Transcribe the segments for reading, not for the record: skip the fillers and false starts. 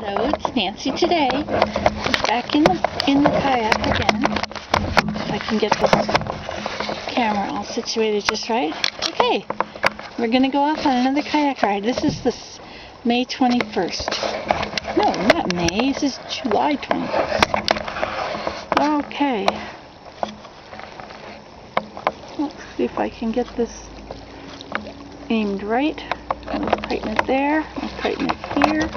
Hello, it's Nancy today. Back in the kayak again. If I can get this camera all situated just right. Okay, we're gonna go off on another kayak ride. This is May 21st. No, not May. This is July 21st. Okay. Let's see if I can get this aimed right. I'll tighten it there. I'll tighten it here.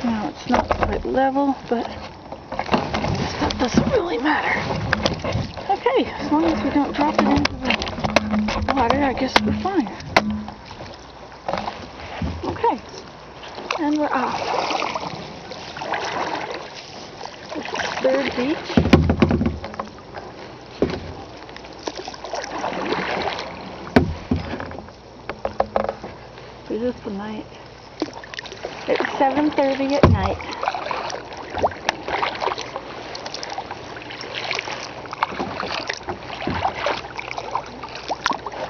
Now it's not quite level, but that doesn't really matter. Okay, as long as we don't drop it into the water, I guess we're fine. Okay, and we're off. This is Third Beach. Beautiful night. It's 7:30 at night.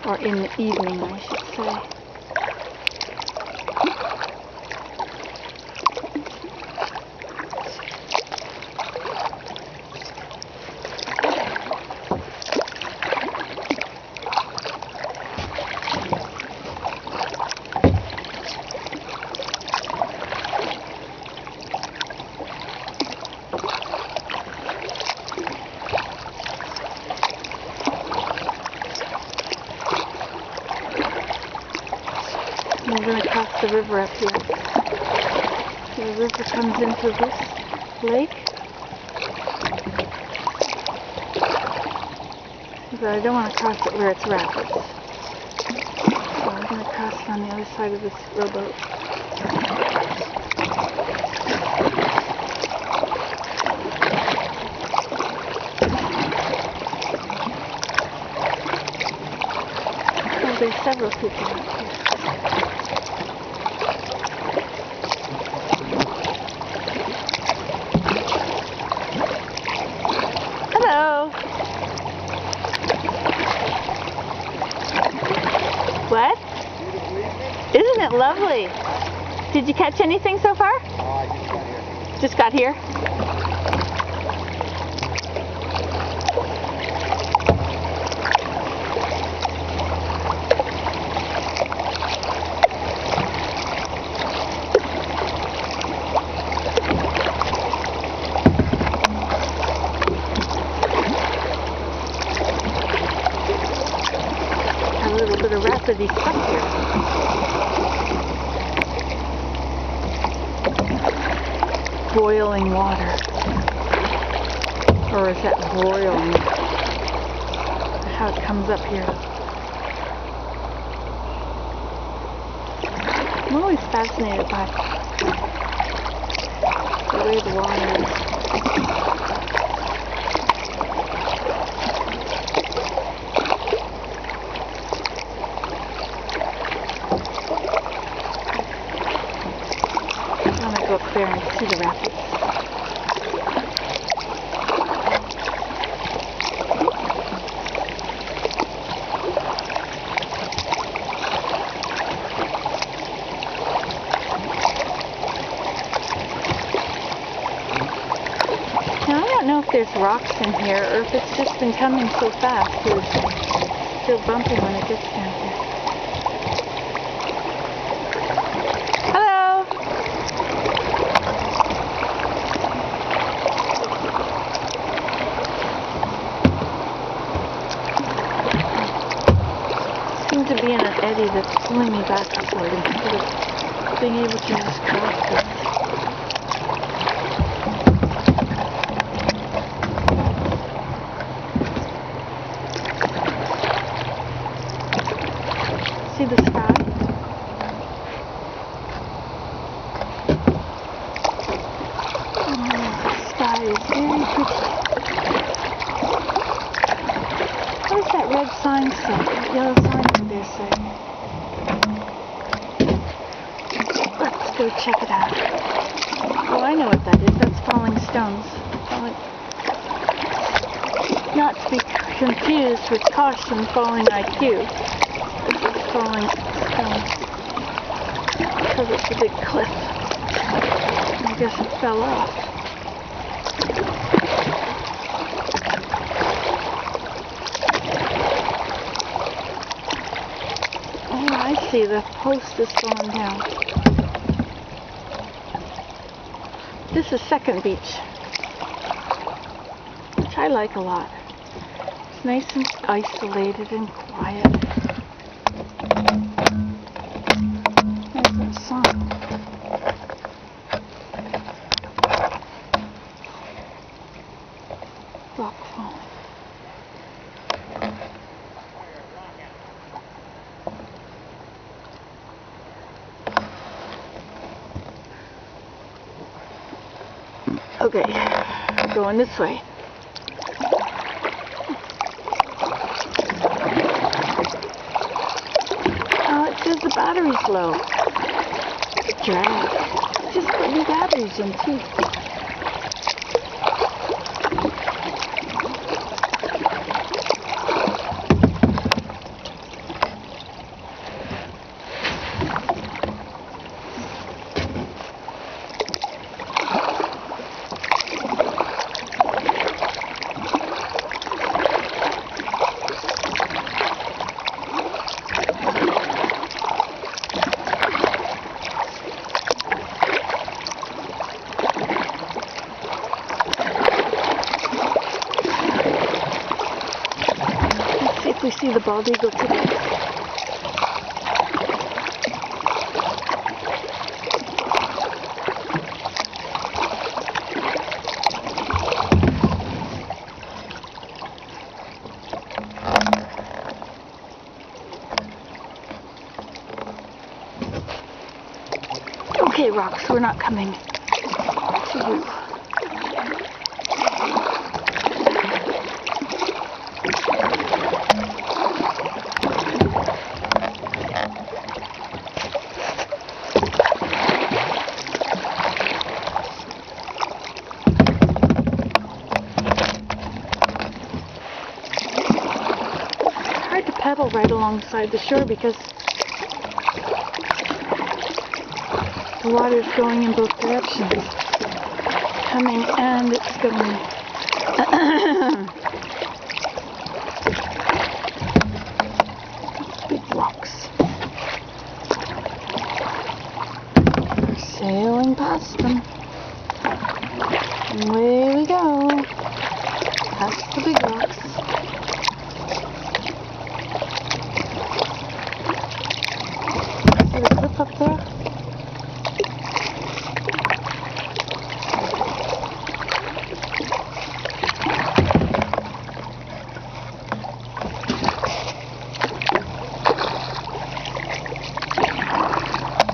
Or in the evening, I should say. We're going to cross the river up here. So the river comes into this lake. But I don't want to cross it where it's rapids. So I'm going to cross it on the other side of this rowboat. So there's several people out here. Hello. What? Isn't it lovely? Did you catch anything so far? I just got here. Just got here? A little bit of rapidy stuff here. Boiling water. Or is that broiling? How it comes up here. I'm always fascinated by the way the water is. Go up there and see the rapids. Now I don't know if there's rocks in here or if it's just been coming so fast it's still bumpy when it gets down here. To be in an eddy that's pulling me back upward instead of being able to just cross it. See the sky? Oh, the sky is very pretty. What does that red sign say? That yellow sign up there say? Let's go check it out. Oh, I know what that is. That's falling stones. Not to be confused with caution falling IQ. This is falling stones. because it's a big cliff. I guess it fell off. Oh, I see. The post is falling down. This is Second Beach, which I like a lot. It's nice and isolated and quiet. There's that song. Rock falling. Okay, going this way. Oh, it says the battery's low. Drag. Just put new batteries in too. We see the bald eagle today. Okay, rocks, we're not coming to you. Pedal right alongside the shore because the water is going in both directions, coming and it's going. Big rocks. We're sailing past them. And away we go, past the big rocks. Up there.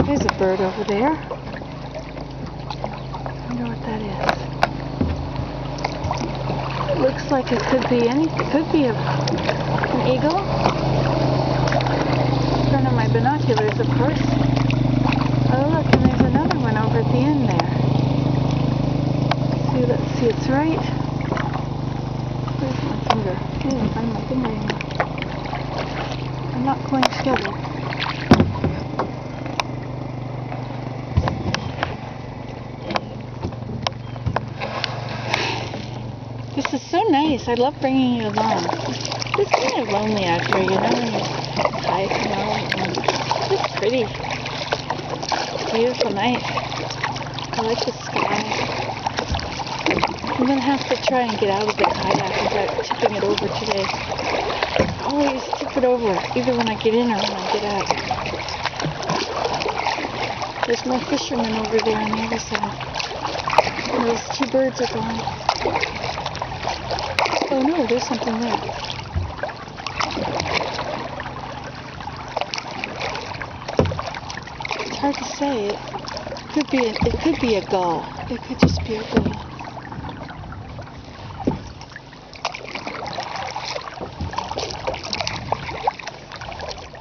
There's a bird over there. I wonder what that is. It looks like it could be it could be an eagle. In front of my binoculars, of course. Oh look, and there's another one over at the end there. See, let's see, it's right. Where's my finger? I didn't find my finger anymore. I'm not going together. This is so nice. I love bringing you along. It's kind of lonely out here, you know, when you're hiking out. It's just pretty. Beautiful night. I like the sky. I'm going to have to try and get out of the kayak without tipping it over today. I always tip it over, either when I get in or when I get out. There's more fishermen over there on the other side. And those two birds are gone. Oh no, there's something there. It's hard to say. It could be a gull. It could just be a gull.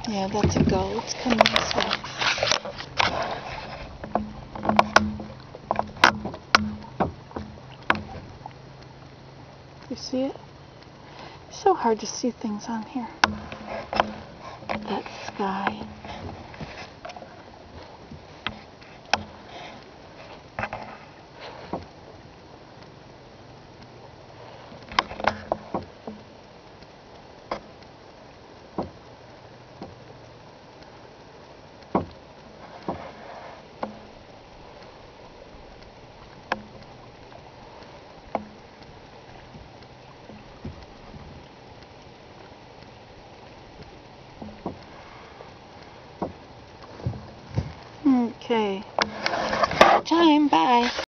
Yeah, that's a gull. It's coming this way. You see it? It's so hard to see things on here. That sky. Okay. Time, bye.